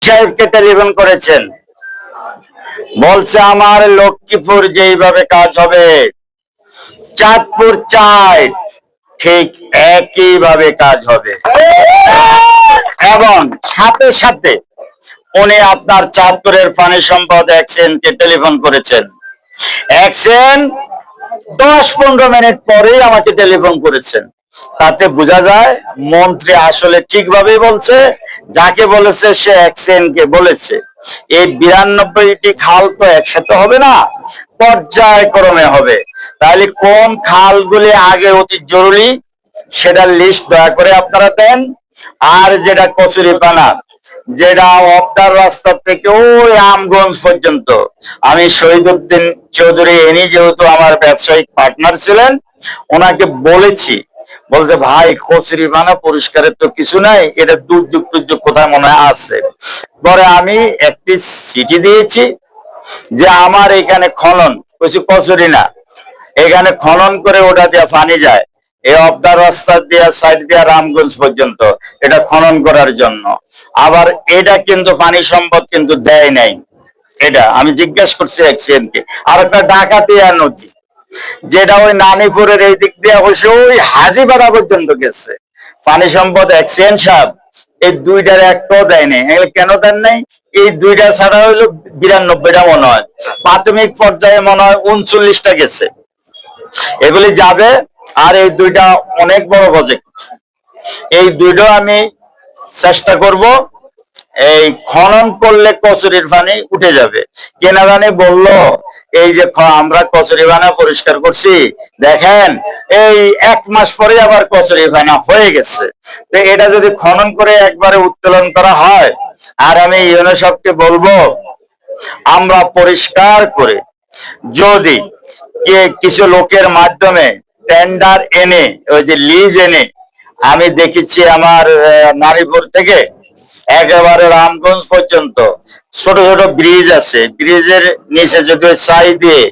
সাহেবকে টেলিফোন করেছেন, বলছে আমার লক্ষ্মীপুর যেইভাবে কাজ হবে চাঁদপুর চাই ঠিক একইভাবে কাজ হবে। এবং সাথে সাথে উনি আপনার চাঁদপুরের পানি সম্পদ এক্সচেঞ্জকে টেলিফোন করেছেন। এক্সচেঞ্জ 10-15 মিনিট পরেই আমাকে টেলিফোন করেছেন। তাতে বোঝা যায় মন্ত্রী আসলে ঠিকভাবেই বলছে, যাকে বলেছে সে এক্সচেঞ্জকে বলেছে। এই 92টি খাল তো একসাথে হবে না, পর্যায়ক্রমে হবে। তাহলে কোন খালগুলি আগে অতি জরুরি সেটার লিস্ট দয়া করে আপনারা দেন। আর যেটা কচুরিপানা, যেটা অবদার রাস্তা থেকে ওই আমগঞ্জ পর্যন্ত, আমি শহীদউদ্দিন চৌধুরী এনি যেহেতু আমার ব্যবসায়িক পার্টনার ছিলেন, ওনাকে বলেছি, বলছে ভাই কচুরিপানা পরিষ্কারের তো কিছু নাই, এটা দুর্যোগ টুর্যোগ কোথায় মনে হয় আছে। পরে আমি একটি চিঠি দিয়েছি যে আমার এখানে খনন, কিছু কচুরি না, এখানে খনন করে ওটা দিয়ে পানি যায় এই অবদার রাস্তা দিয়ে সাইড দিয়ে রামগঞ্জ পর্যন্ত, এটা খনন করার জন্য। আবার এটা কিন্তু পানি সম্পদ কিন্তু দেয় নাই, এটা আমি জিজ্ঞেস করছি এক্সিডেন্টকে। আর একটা ডাকাতিয়া নদী, যেটা ওই নানিপুরের এই দিক দিয়ে হয়েছে ওই হাজিপাড়া পর্যন্ত গেছে, পানি সম্পদ এক্সিডেন্ট সাহেব এই দুইটার একটাও দেয় নাই। কেন দেন নাই? এই দুইটা ছাড়া হইলো 92টা মনে হয়, প্রাথমিক পর্যায়ে মনে হয় 39টা গেছে, এগুলি যাবে। আর এই দুইটা অনেক বড় প্রজেক্ট, এই দুইটা আমি চেষ্টা করব। এই খনন করলে কচুরির পানি উঠে যাবে। কেনা জানি বললো এই যে আমরা কচুরি পানা পরিষ্কার করছি, দেখেন এই 1 মাস পরে আবার কচুরি পানা হয়ে গেছে। তো এটা যদি খনন করে একবারে উত্তোলন করা হয়, আর আমি ইউনো সাহেবকে বলবো আমরা পরিষ্কার করে যদি কিছু লোকের মাধ্যমে টেন্ডার এনে, ওই যে লিজ এনে, আমি দেখেছি আমার নারীপুর থেকে একেবারে রামগঞ্জ পর্যন্ত ছোট ছোট ব্রিজ আছে, ব্রিজের নিচে যদি ছাই দিয়ে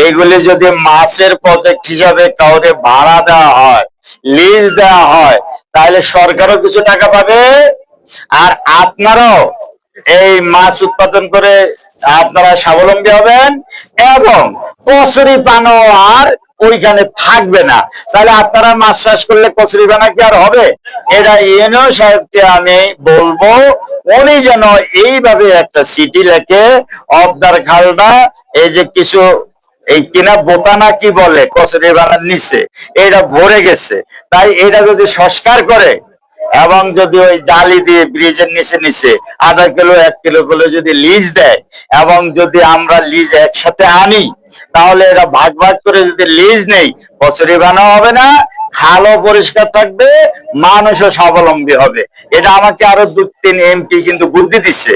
এইগুলি যদি মাছের প্রজেক্ট হিসাবে কাউকে ভাড়া দেওয়া হয়, লিজ দেওয়া হয়, তাহলে সরকারও কিছু টাকা পাবে, আর আপনারাও এই মাছ উৎপাদন করে আপনারা স্বাবলম্বী হবেন, এবং কচুরি পানা আর ওইখানে থাকবে না। তাহলে আপনারা মাছ চাষ করলে কচুরি পানা কি আর হবে? এটা ইউনো সাহেবকে আমি বলবো, উনি যেন এইভাবে একটা চিঠি লেখে, অবদার খালটা এই যে কিছু এই কিনা বোতানা কি বলে কচুরি পানার নিচে এটা ভরে গেছে, তাই এটা যদি সংস্কার করে এবং যদি ওই জালি দিয়ে ব্রিজের নিচে নিচে আধা কিলো 1 কিলো করে যদি লিজ দেয়, এবং যদি আমরা লিজ একসাথে আনি, তাহলে এটা ভাগ ভাগ করে যদি লিজ নেই, কচুরি বানাও হবে না, খালও পরিষ্কার থাকবে, মানুষও স্বাবলম্বী হবে। এটা আমাকে আরো 2-3 এমপি কিন্তু বুদ্ধি দিচ্ছে,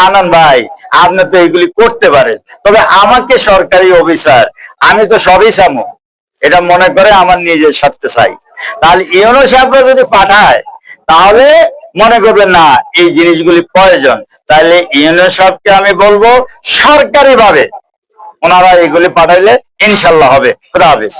আনন্দ ভাই আপনি তো এগুলি করতে পারেন, তবে আমাকে সরকারি অফিসার আমি তো সবই চামো, এটা মনে করে আমার নিজের স্বার্থে চাই। তাহলে ইউনো সাহেবরা যদি পাঠায় তাহলে মনে করবেন না এই জিনিসগুলি প্রয়োজন, তাহলে ইউনো সাহেবকে আমি বলবো সরকারি ভাবে ওনারা এগুলি পাঠাইলে ইনশাল্লাহ হবে। খুদা হাফেজ।